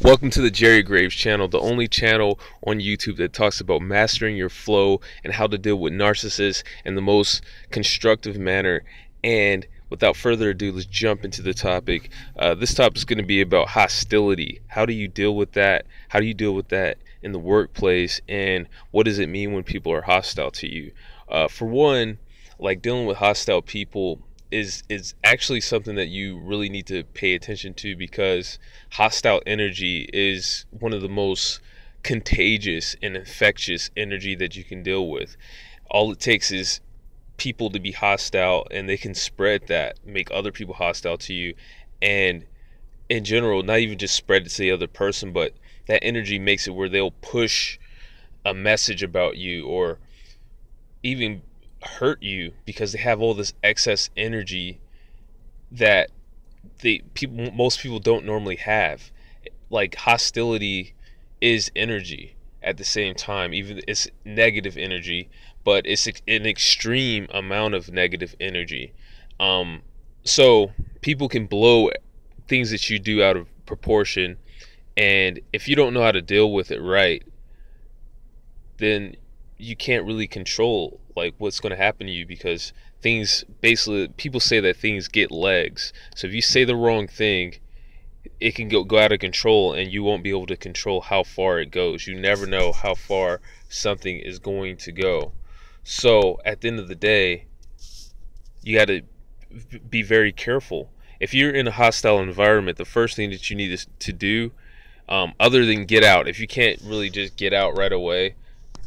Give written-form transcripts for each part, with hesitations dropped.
Welcome to the Jerry Graves channel, the only channel on YouTube that talks about mastering your flow and how to deal with narcissists in the most constructive manner. And without further ado, let's jump into the topic. This topic is going to be about hostility. How do you deal with that? How do you deal with that in the workplace? And what does it mean when people are hostile to you? For one, like dealing with hostile people is actually something that you really need to pay attention to, because hostile energy is one of the most contagious and infectious energy that you can deal with. All it takes is people to be hostile, and they can spread that, make other people hostile to you, and in general, not even just spread it to the other person, but that energy makes it where they'll push a message about you, or even hurt you, because they have all this excess energy that most people don't normally have. Like, hostility is energy at the same time. Even it's negative energy, but it's an extreme amount of negative energy. So people can blow things that you do out of proportion, and if you don't know how to deal with it right, then you can't really control like what's going to happen to you, because things, basically, people say that things get legs. So if you say the wrong thing, it can go out of control, and you won't be able to control how far it goes. You never know how far something is going to go. So at the end of the day, you got to be very careful. If you're in a hostile environment, the first thing that you need to do, other than get out, if you can't really just get out right away,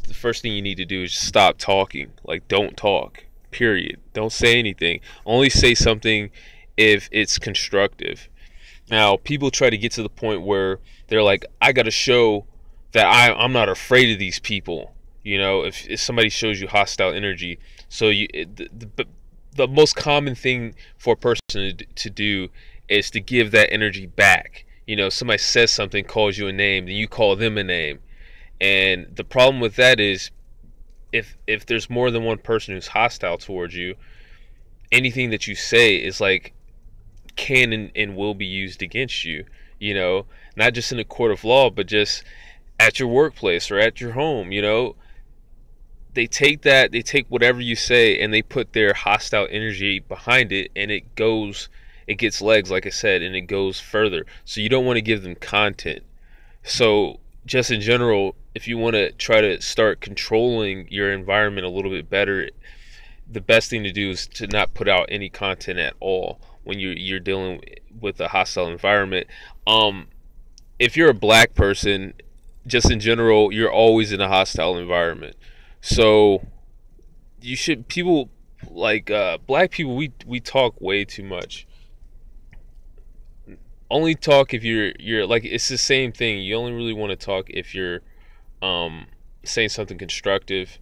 the first thing you need to do is stop talking. Like, don't talk, period. Don't say anything. Only say something if it's constructive. Now, people try to get to the point where they're like, I gotta show that I'm not afraid of these people. You know, if somebody shows you hostile energy, so the most common thing for a person to do is to give that energy back. You know, somebody says something, calls you a name, then you call them a name. And the problem with that is, if there's more than one person who's hostile towards you, anything that you say is like can and will be used against you. You know, not just in a court of law, but just at your workplace or at your home. You know, they take whatever you say, and they put their hostile energy behind it, and it gets legs, like I said, and it goes further. So you don't want to give them content. So just in general, if you want to try to start controlling your environment a little bit better, the best thing to do is to not put out any content at all when you're dealing with a hostile environment. If you're a black person, just in general, you're always in a hostile environment. So you should, people like black people, we talk way too much. Only talk if you're like, it's the same thing. You only really want to talk if you're saying something constructive,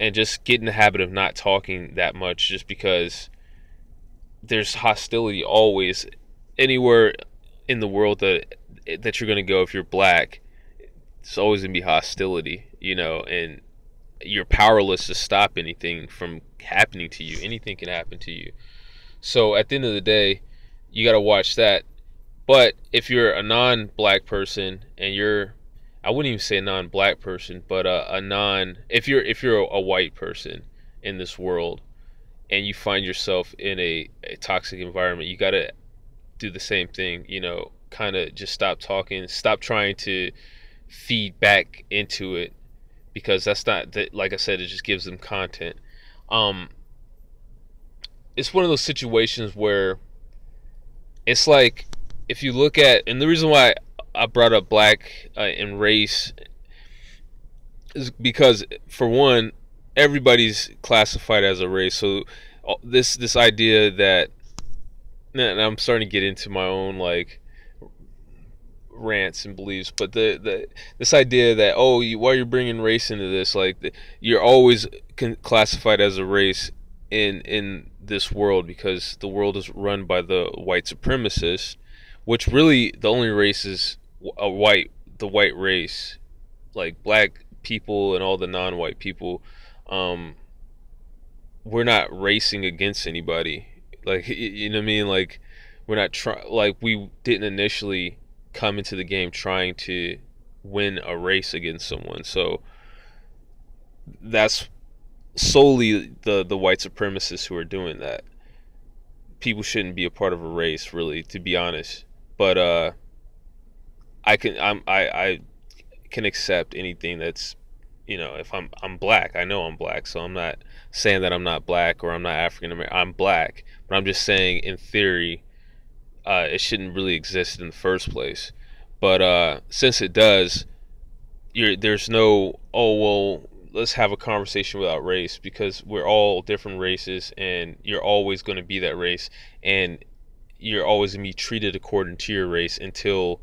and just get in the habit of not talking that much, just because there's hostility always anywhere in the world that you're going to go. If you're black, it's always going to be hostility, you know, and you're powerless to stop anything from happening to you. Anything can happen to you. So at the end of the day, you got to watch that. But if you're a non-black person, and I wouldn't even say a non-black person, but if you're a white person in this world, and you find yourself in a toxic environment, you got to do the same thing. You know, kind of just stop talking, stop trying to feed back into it, because that's not that. Like I said, it just gives them content. It's one of those situations where it's like, if you look at, and the reason why I brought up black and race is because, for one, everybody's classified as a race. So this idea that, and I'm starting to get into my own like rants and beliefs, but this idea that, oh, why you're bringing race into this, like you're always classified as a race in this world, because the world is run by the white supremacists, which really the only race is the white race. Like, black people and all the non-white people, we're not racing against anybody. Like, you know what I mean? Like, we're not like, we didn't initially come into the game trying to win a race against someone. So that's solely the white supremacists who are doing that. People shouldn't be a part of a race, really, to be honest. But I can accept anything that's, if I'm black. I know I'm black, so I'm not saying that I'm not black or I'm not African American. I'm black, but I'm just saying in theory, it shouldn't really exist in the first place. But since it does, there's no, oh well, let's have a conversation without race, because we're all different races, and you're always going to be that race, and you're always going to be treated according to your race until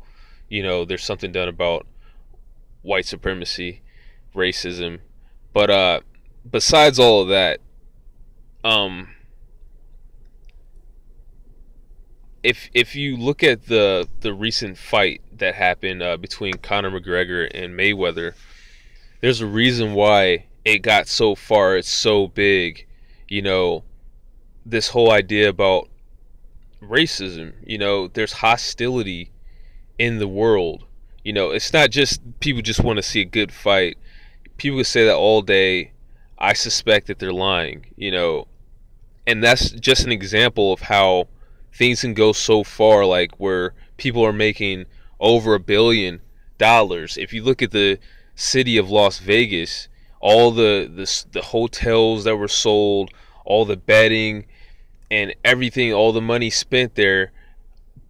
there's something done about white supremacy, racism. But besides all of that, if you look at the recent fight that happened between Conor McGregor and Mayweather, there's a reason why it got so far. It's so big, this whole idea about racism. There's hostility in the world. It's not just people just want to see a good fight. People can say that all day. I suspect that they're lying, and that's just an example of how things can go so far, like where people are making over $1 billion. If you look at the city of Las Vegas, all the hotels that were sold, all the betting and everything, all the money spent there,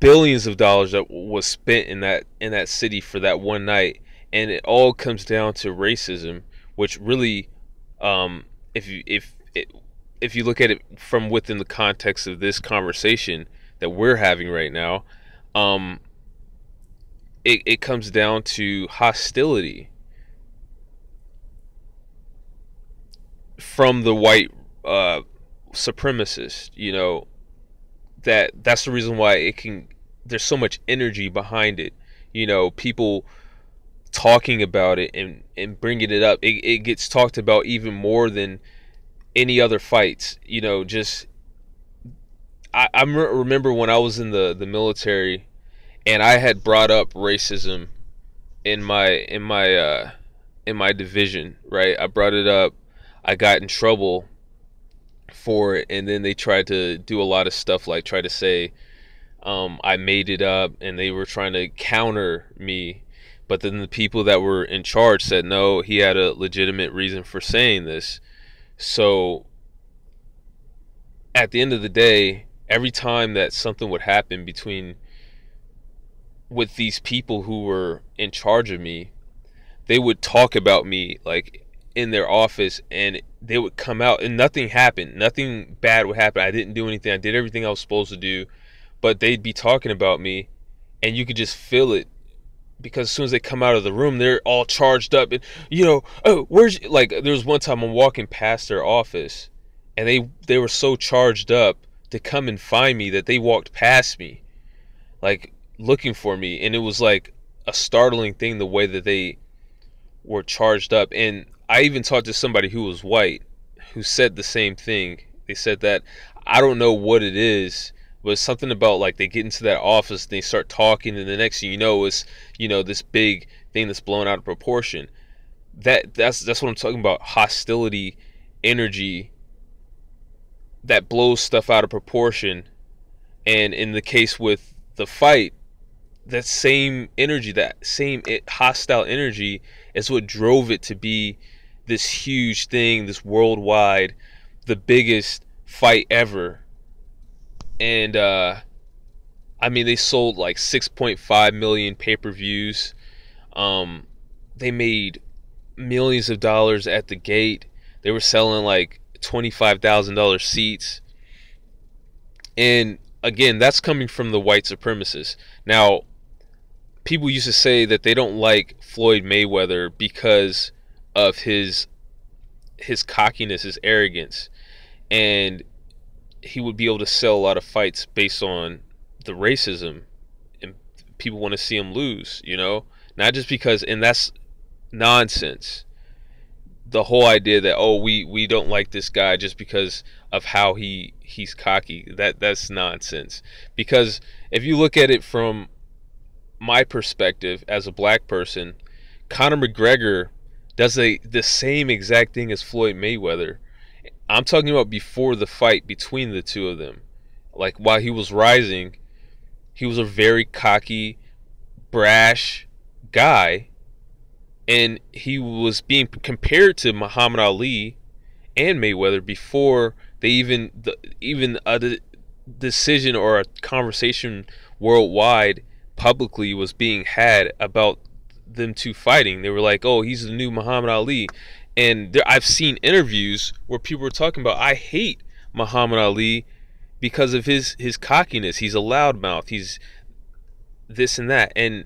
billions of dollars that was spent in that city for that one night. And it all comes down to racism, which really, if you look at it from within the context of this conversation that we're having right now, it comes down to hostility from the white supremacists. That's the reason why there's so much energy behind it. People talking about it and bringing it up. It gets talked about even more than any other fights. I remember when I was in the military, and I had brought up racism in my division, right? I brought it up. I got in trouble for it, and then they tried to do a lot of stuff, like try to say I made it up, and they were trying to counter me. But then the people that were in charge said no, he had a legitimate reason for saying this. So at the end of the day, every time that something would happen with these people who were in charge of me, they would talk about me like in their office, and they would come out and nothing happened. Nothing bad would happen. I didn't do anything. I did everything I was supposed to do, but they'd be talking about me, and you could just feel it, because as soon as they come out of the room, they're all charged up, and oh, like there was one time I'm walking past their office, and they were so charged up to come and find me that they walked past me, like looking for me, and it was like a startling thing the way that they were charged up. And I even talked to somebody who was white who said the same thing. They said that, I don't know what it is, but it's something about like they get into that office and they start talking, and the next thing you know is this big thing that's blown out of proportion. That's what I'm talking about. Hostility, energy that blows stuff out of proportion. And in the case with the fight, that same energy, that same hostile energy is what drove it to be this huge thing, this worldwide, the biggest fight ever. And I mean, they sold like 6.5 million pay-per-views. They made millions of dollars at the gate. They were selling like $25,000 seats. And again, that's coming from the white supremacists. Now, people used to say that they don't like Floyd Mayweather because of his cockiness, his arrogance, and he would be able to sell a lot of fights based on the racism, and people want to see him lose, not just because, and that's nonsense. The whole idea that, oh, we don't like this guy just because of how he's cocky, that's nonsense. Because if you look at it from my perspective as a black person, Conor McGregor does the same exact thing as Floyd Mayweather. I'm talking about before the fight between the two of them. Like while he was rising, he was a very cocky, brash guy, and he was being compared to Muhammad Ali and Mayweather before they even a decision or a conversation worldwide publicly was being had about them two fighting. They were like, "Oh, he's the new Muhammad Ali," and I've seen interviews where people were talking about, "I hate Muhammad Ali because of his cockiness. He's a loudmouth. He's this and that." And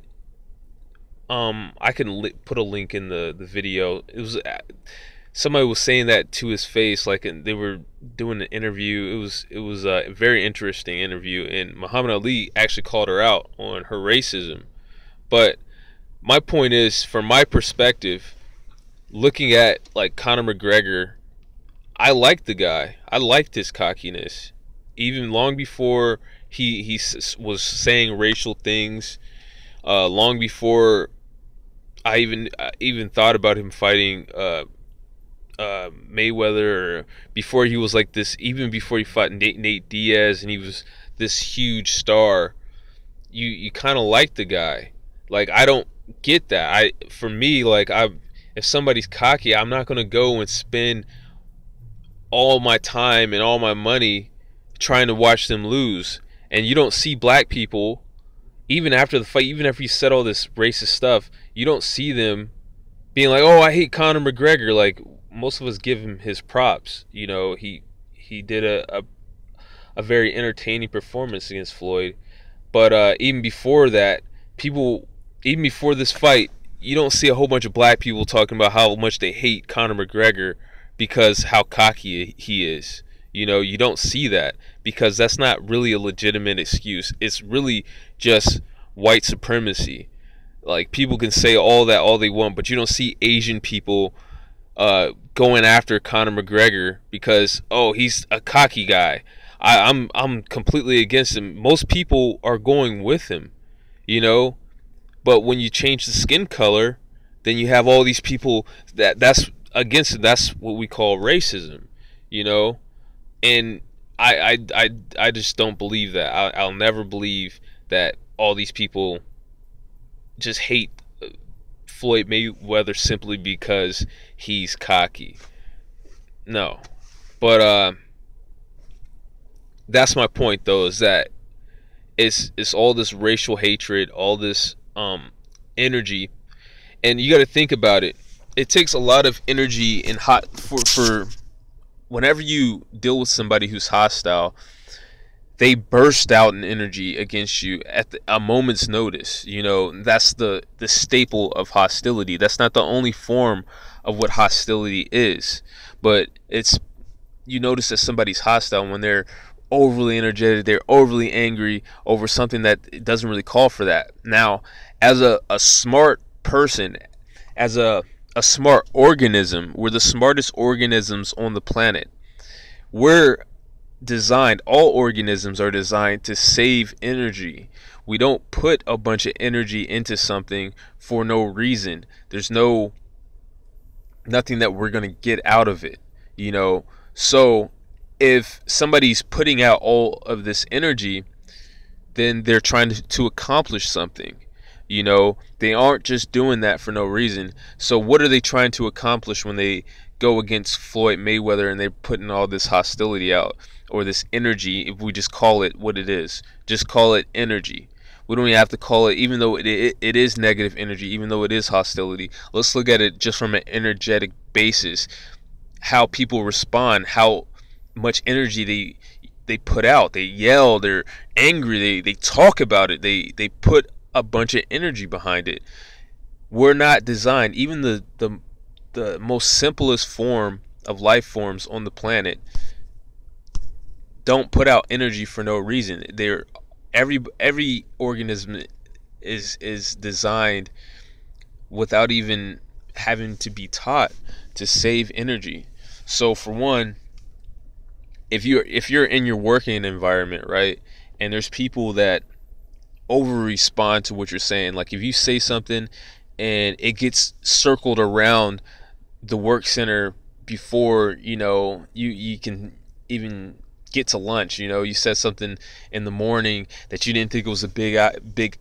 I can put a link in the video. It was somebody was saying that to his face, like, and they were doing an interview. It was a very interesting interview, and Muhammad Ali actually called her out on her racism. But my point is, from my perspective, looking at like Conor McGregor, I liked the guy. I liked his cockiness, even long before he was saying racial things. Long before I even thought about him fighting Mayweather, or before he was like this, even before he fought Nate Diaz and he was this huge star. You kind of like the guy. Like, I don't get that. For me, like, if somebody's cocky, I'm not gonna go and spend all my time and all my money trying to watch them lose. And you don't see black people, even after the fight, even after he said all this racist stuff, you don't see them being like, "Oh, I hate Conor McGregor." Like, most of us give him his props. You know, he did a very entertaining performance against Floyd. But even before that, even before this fight, you don't see a whole bunch of black people talking about how much they hate Conor McGregor because how cocky he is. You know, you don't see that because that's not really a legitimate excuse. It's really just white supremacy. Like, people can say all that all they want, but you don't see Asian people going after Conor McGregor because, oh, he's a cocky guy. I'm completely against him. Most people are going with him, you know. But when you change the skin color, then you have all these people that's against it. That's what we call racism, you know. And I just don't believe that. I'll never believe that all these people just hate Floyd Mayweather simply because he's cocky. No. But that's my point, though, is that it's all this racial hatred, all this energy, and you got to think about it. It takes a lot of energy and for whenever you deal with somebody who's hostile, they burst out in energy against you at a moment's notice. You know, that's the staple of hostility. That's not the only form of what hostility is, but you notice that somebody's hostile when they're overly energetic, they're overly angry over something that doesn't really call for that. Now, as a smart person, as a smart organism, we're the smartest organisms on the planet. All organisms are designed to save energy. We don't put a bunch of energy into something for no reason. There's nothing that we're going to get out of it, you know. So if somebody's putting out all of this energy, then they're trying to accomplish something. You know, they aren't just doing that for no reason. So what are they trying to accomplish when they go against Floyd Mayweather and they're putting all this hostility out, or this energy? If we just call it what it is, just call it energy. We don't even have to call it, even though it is negative energy, even though it is hostility. Let's look at it just from an energetic basis. How people respond, how much energy they put out. They yell, they're angry, they talk about it, they put a bunch of energy behind it. We're not designed, even the most simplest form of life forms on the planet don't put out energy for no reason. Every organism is designed without even having to be taught to save energy. So for one, if you're in your working environment, right, and there's people that over respond to what you're saying. Like if you say something and it gets circled around the work center before you can even get to lunch. You said something in the morning that you didn't think it was a big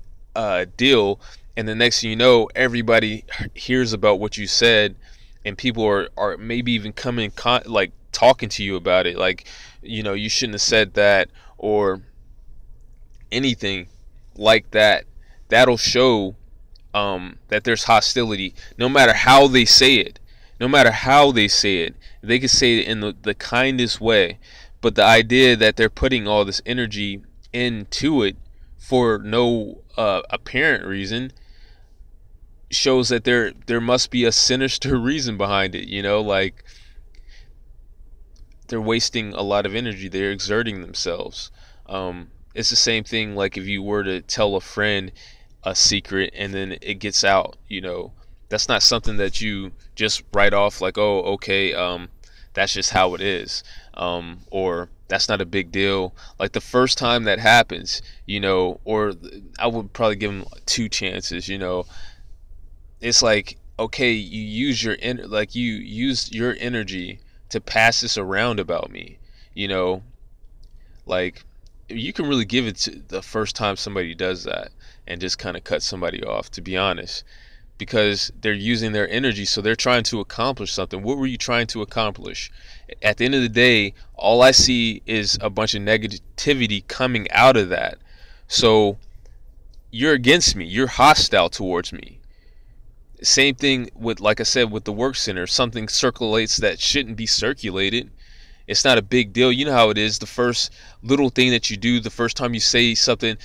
deal, and the next thing you know, everybody hears about what you said, and people are maybe even coming like talking to you about it, like you shouldn't have said that, or anything like that. That'll show that there's hostility. No matter how they say it, they can say it in the kindest way, but the idea that they're putting all this energy into it for no apparent reason shows that there must be a sinister reason behind it. Like they're wasting a lot of energy. They're exerting themselves. It's the same thing like if you were to tell a friend a secret and then it gets out. That's not something that you just write off like, oh, okay, that's just how it is, or that's not a big deal. Like the first time that happens, or I would probably give them 2 chances. It's like, okay, you used your energy to pass this around about me. Like you can really give it to the first time somebody does that and just kind of cut somebody off, to be honest, because they're using their energy, so they're trying to accomplish something. What were you trying to accomplish? At the end of the day, all I see is a bunch of negativity coming out of that. So you're against me, you're hostile towards me. Same thing with, like I said, with the work center. Something circulates that shouldn't be circulated. It's not a big deal. You know how it is. The first little thing that you do, the first time you say something,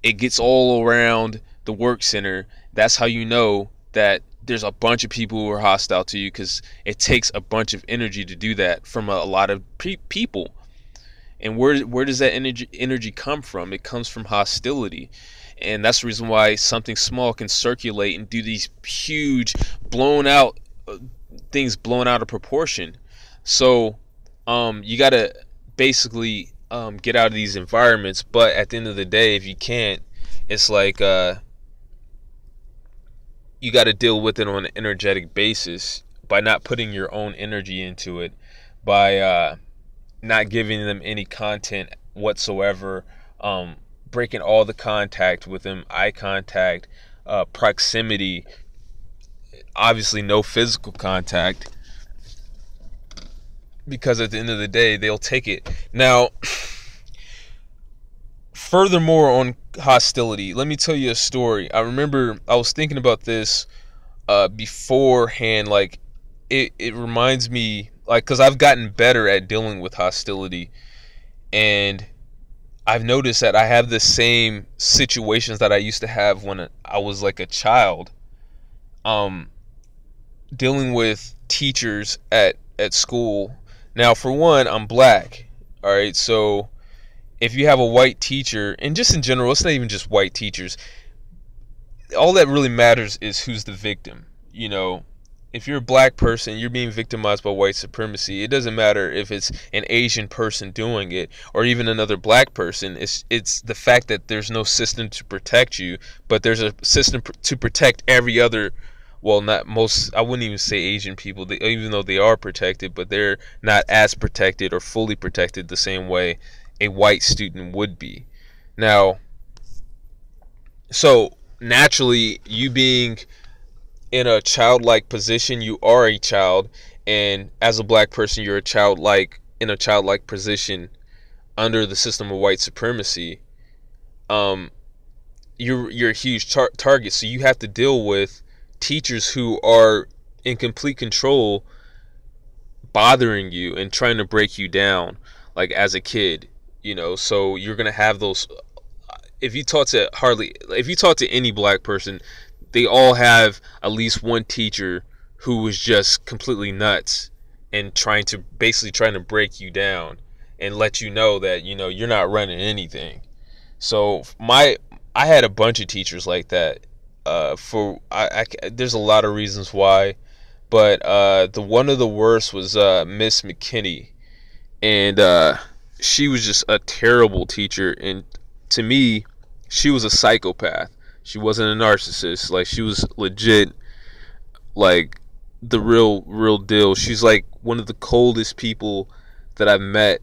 it gets all around the work center. That's how you know that there's a bunch of people who are hostile to you, because it takes a bunch of energy to do that from a lot of people. And where does that energy come from? It comes from hostility. And that's the reason why something small can circulate and do these huge blown out things, blown out of proportion. So you got to basically get out of these environments. But at the end of the day, if you can't, it's like you got to deal with it on an energetic basis by not putting your own energy into it, by not giving them any content whatsoever, breaking all the contact with them, eye contact, proximity, obviously no physical contact, because at the end of the day, they'll take it. Now, furthermore on hostility, let me tell you a story. I remember I was thinking about this beforehand. Like it reminds me, like, because I've gotten better at dealing with hostility, and I've noticed that I have the same situations that I used to have when I was like a child, dealing with teachers at school. Now, for one, I'm black. All right, so if you have a white teacher, and just in general, it's not even just white teachers, all that really matters is who's the victim. If you're a black person, you're being victimized by white supremacy. It doesn't matter if it's an Asian person doing it or even another black person. It's the fact that there's no system to protect you, but there's a system to protect every other. Well, not most. I wouldn't even say Asian people, even though they are protected, but they're not as protected or fully protected the same way a white student would be. Now, so naturally, you being in a childlike position, you are a child, and as a black person, you're in a childlike position under the system of white supremacy. You're a huge target, so you have to deal with teachers who are in complete control, bothering you and trying to break you down, like as a kid. So you're gonna have those. If you talk to any black person, they all have at least one teacher who was just completely nuts and trying to break you down and let you know that you're not running anything. So I had a bunch of teachers like that. There's a lot of reasons why, but one of the worst was Miss McKinney, and she was just a terrible teacher. And to me, she was a psychopath. She wasn't a narcissist. Like, she was legit, like, the real deal. She's like one of the coldest people that I've met.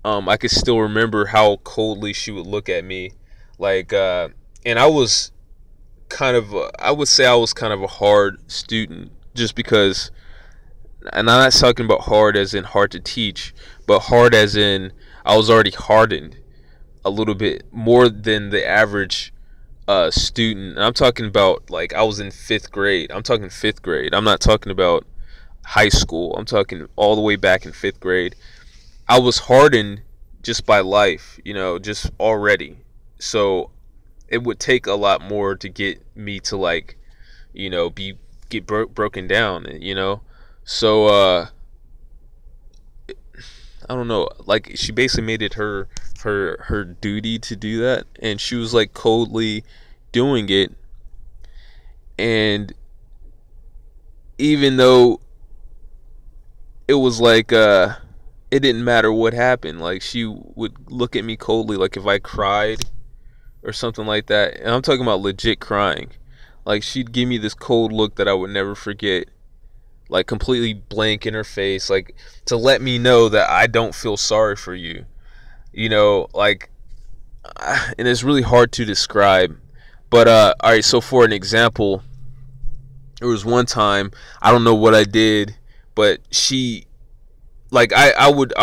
I could still remember how coldly she would look at me, like, and I was kind of, I would say I was kind of a hard student, just because, and I'm not talking about hard as in hard to teach, but hard as in I was already hardened a little bit more than the average student. And I'm talking about, like, I was in 5th grade. I'm talking 5th grade. I'm not talking about high school. I'm talking all the way back in 5th grade. I was hardened just by life, just already. So it would take a lot more to get me to, like, get broken down. So I don't know. Like, she basically made it her duty to do that, and she was, like, coldly doing it. And even though it was like, it didn't matter what happened, like, she would look at me coldly, like, if I cried or something like that, and I'm talking about legit crying, like, she'd give me this cold look that I would never forget, like, completely blank in her face, like, to let me know that I don't feel sorry for you, like, and it's really hard to describe. But all right, so for an example, there was one time, I don't know what I did, but she, like, I would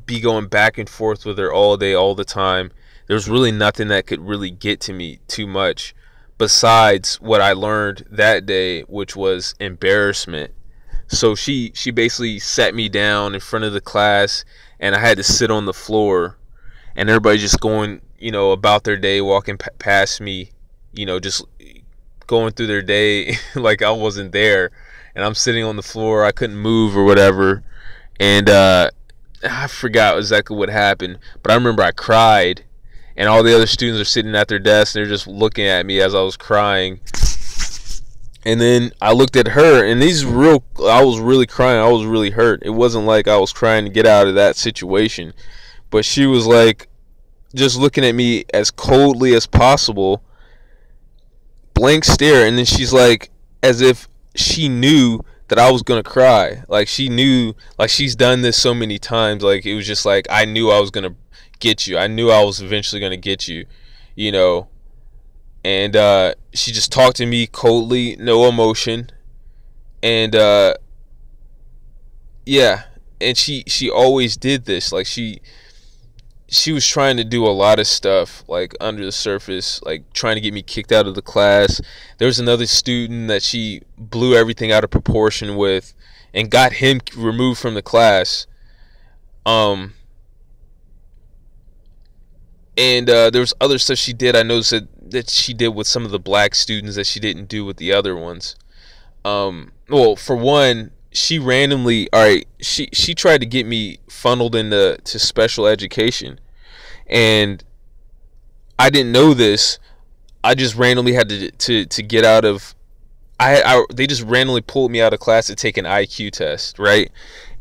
be going back and forth with her all day, all the time. There was really nothing that could really get to me too much besides what I learned that day, which was embarrassment. So she basically sat me down in front of the class, and I had to sit on the floor, and everybody just going, about their day, walking past me, just going through their day like I wasn't there, and I'm sitting on the floor. I couldn't move or whatever, and I forgot exactly what happened, but I remember I cried, and all the other students are sitting at their desks, and they're just looking at me as I was crying. And then I looked at her, and I was really crying. I was really hurt. It wasn't like I was crying to get out of that situation, but she was, like, just looking at me as coldly as possible, blank stare, and then she's like, as if she knew that I was gonna cry. Like, she knew, like, she's done this so many times. Like, it was just like, I knew I was gonna get you. I knew I was eventually gonna get you, And she just talked to me coldly, no emotion, and yeah, and she always did this. Like, she was trying to do a lot of stuff, like, under the surface, like, trying to get me kicked out of the class. There was another student that she blew everything out of proportion with and got him removed from the class. And there was other stuff she did. I noticed that she did with some of the black students that she didn't do with the other ones. Well, for one, she randomly, all right, she tried to get me funneled into special education, and I didn't know this. I just randomly had to get out of. They just randomly pulled me out of class to take an IQ test, right?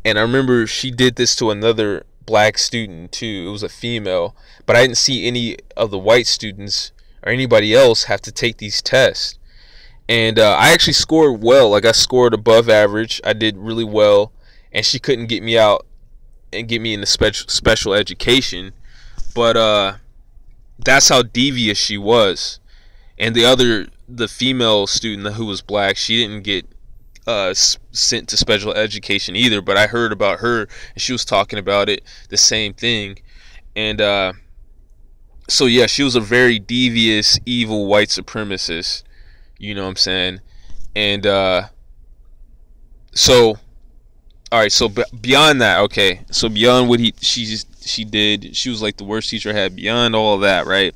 And I remember she did this to another black student too. It was a female, but I didn't see any of the white students or anybody else have to take these tests. And I actually scored well. Like, I scored above average. I did really well, and she couldn't get me out and get me into special education. But that's how devious she was. And the female student who was black, she didn't get sent to special education either, but I heard about her, and she was talking about it, the same thing. And so yeah, she was a very devious, evil white supremacist, you know what I'm saying? And so all right, so beyond that, okay, so beyond what she did, she was like the worst teacher I had. Beyond all of that, right,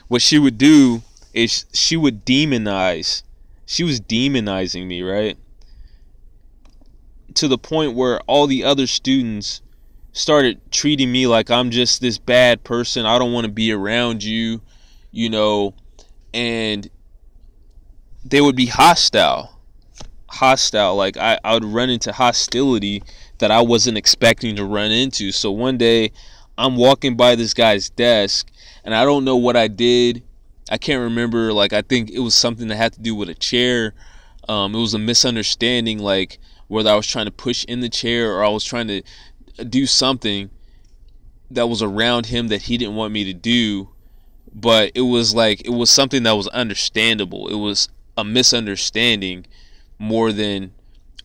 what she would do is she was demonizing me, right, to the point where all the other students started treating me like I'm just this bad person. I don't want to be around you, and they would be hostile. Like, I would run into hostility that I wasn't expecting to run into. So one day I'm walking by this guy's desk, and I don't know what I did, I can't remember. Like, I think it was something that had to do with a chair. It was a misunderstanding, like whether I was trying to push in the chair or I was trying to do something that was around him that he didn't want me to do. But it was like, it was something that was understandable. It was a misunderstanding more than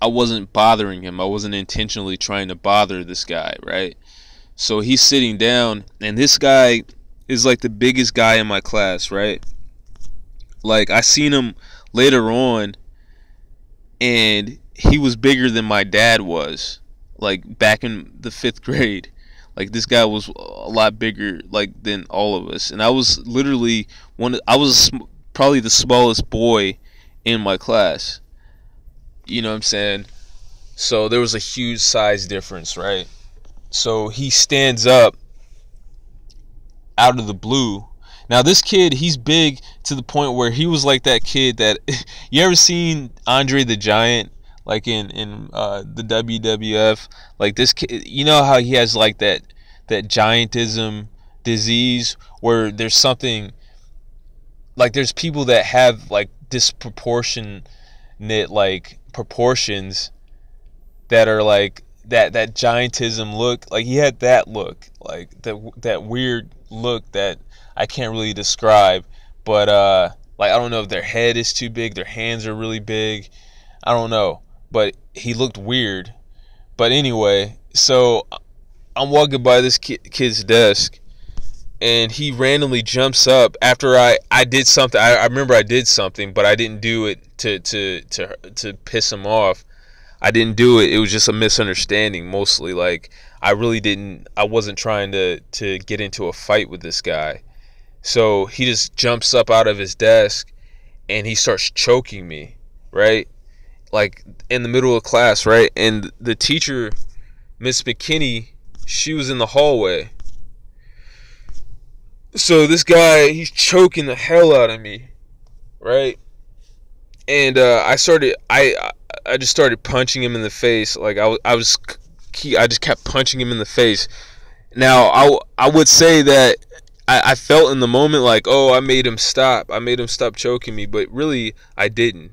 I wasn't bothering him. I wasn't intentionally trying to bother this guy, right? So he's sitting down, and this guy is like the biggest guy in my class, right? Like, I seen him later on, and he was bigger than my dad was, like back in the 5th grade. Like, this guy was a lot bigger, like, than all of us, and I was literally I was probably the smallest boy in my class. You know what I'm saying? So there was a huge size difference, right? So he stands up out of the blue. Now this kid, he's big to the point where he was like that kid that you ever seen Andre the Giant, like in the WWF? Like, this kid, you know how he has like that giantism disease where there's something, like, there's people that have like disproportionate like proportions that are like that giantism look. Like, he had that look, like that weird look that I can't really describe. But like, I don't know if their head is too big, their hands are really big, I don't know, but he looked weird. But anyway, so I'm walking by this kid's desk, and he randomly jumps up after I did something. I remember I did something, but I didn't do it to piss him off. I didn't do it. It was just a misunderstanding mostly. Like, I wasn't trying to get into a fight with this guy. So he just jumps up out of his desk and he starts choking me, right? Like, in the middle of class, right? And the teacher, Miss McKinney, she was in the hallway. So this guy, he's choking the hell out of me, right? And I just started punching him in the face. Like, I just kept punching him in the face. Now, I would say that I felt in the moment like, oh, I made him stop. I made him stop choking me, but really I didn't.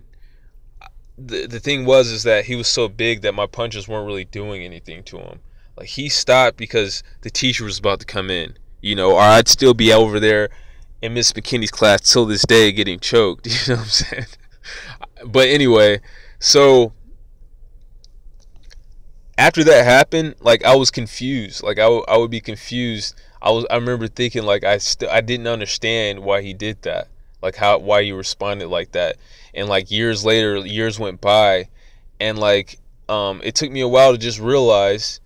The thing was is that he was so big that my punches weren't really doing anything to him. Like, he stopped because the teacher was about to come in, or I'd still be over there in Miss McKinney's class till this day getting choked. You know what I'm saying? But anyway, so after that happened, like, I was confused. Like, I would be confused. I remember thinking, like, I didn't understand why he did that. Like, why he responded like that. And like, years later, years went by, and like, it took me a while to just realize.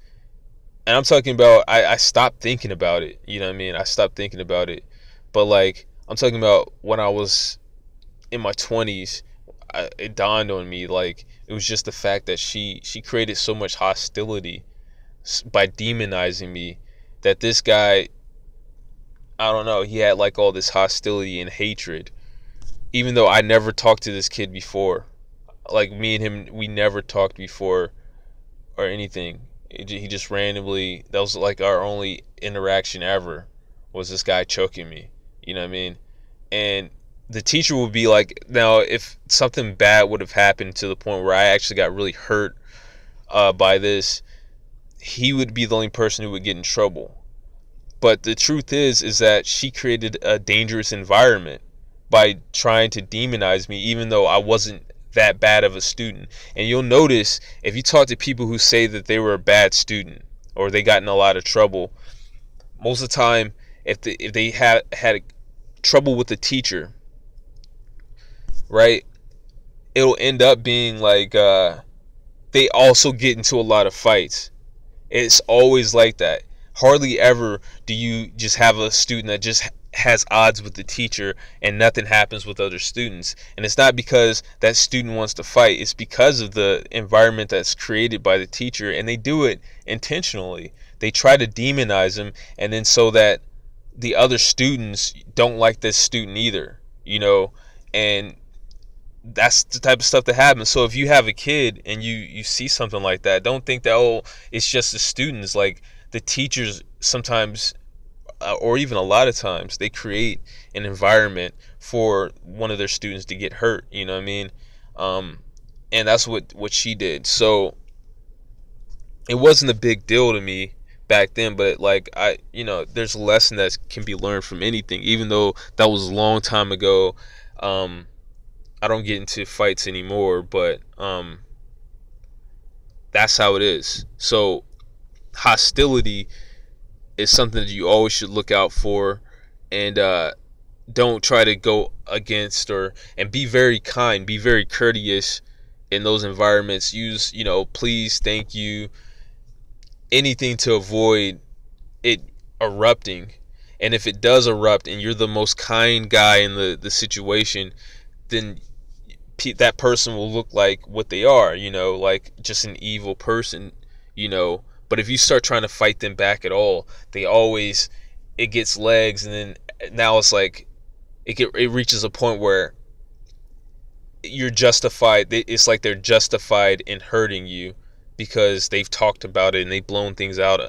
And I'm talking about, I stopped thinking about it. You know what I mean? I stopped thinking about it. But like, I'm talking about when I was in my 20s, it dawned on me, like, it was just the fact that she created so much hostility by demonizing me, that this guy, I don't know, he had like all this hostility and hatred, even though I never talked to this kid before. Like, me and him, we never talked before or anything. He just randomly, that was like our only interaction ever, was this guy choking me. You know what I mean? And the teacher would be like, now, if something bad would have happened to the point where I actually got really hurt by this, he would be the only person who would get in trouble. But the truth is that she created a dangerous environment by trying to demonize me, even though I wasn't that bad of a student. And you'll notice, if you talk to people who say that they were a bad student or they got in a lot of trouble, most of the time, if they had trouble with the teacher, right, it'll end up being like, they also get into a lot of fights. It's always like that. Hardly ever do you just have a student that just has odds with the teacher and nothing happens with other students. And it's not because that student wants to fight. It's because of the environment that's created by the teacher, and they do it intentionally. They try to demonize him, and then so that the other students don't like this student either, and that's the type of stuff that happens. So if you have a kid and you see something like that, don't think that, oh, it's just the students. Like, the teachers sometimes, or even a lot of times, they create an environment for one of their students to get hurt, you know what I mean? And that's what she did. So it wasn't a big deal to me back then, but like there's a lesson that can be learned from anything, even though that was a long time ago. I don't get into fights anymore, but that's how it is. So hostility is something that you always should look out for, and don't try to go against, and be very kind, be very courteous in those environments. Use, please, thank you, anything to avoid it erupting. And if it does erupt and you're the most kind guy in the situation, then that person will look like what they are, like just an evil person, but if you start trying to fight them back at all, it gets legs, and then now it's like it reaches a point where you're justified. It's like they're justified in hurting you because they've talked about it and they've blown things out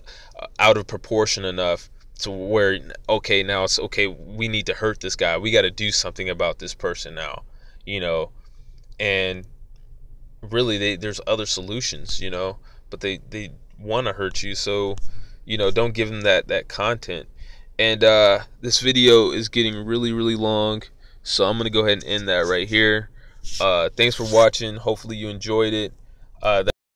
of proportion enough to where, okay, now it's okay, we need to hurt this guy, we got to do something about this person now, and really there's other solutions, but they want to hurt you. So don't give them that content. And this video is getting really, really long, so I'm gonna go ahead and end that right here. Thanks for watching. Hopefully you enjoyed it.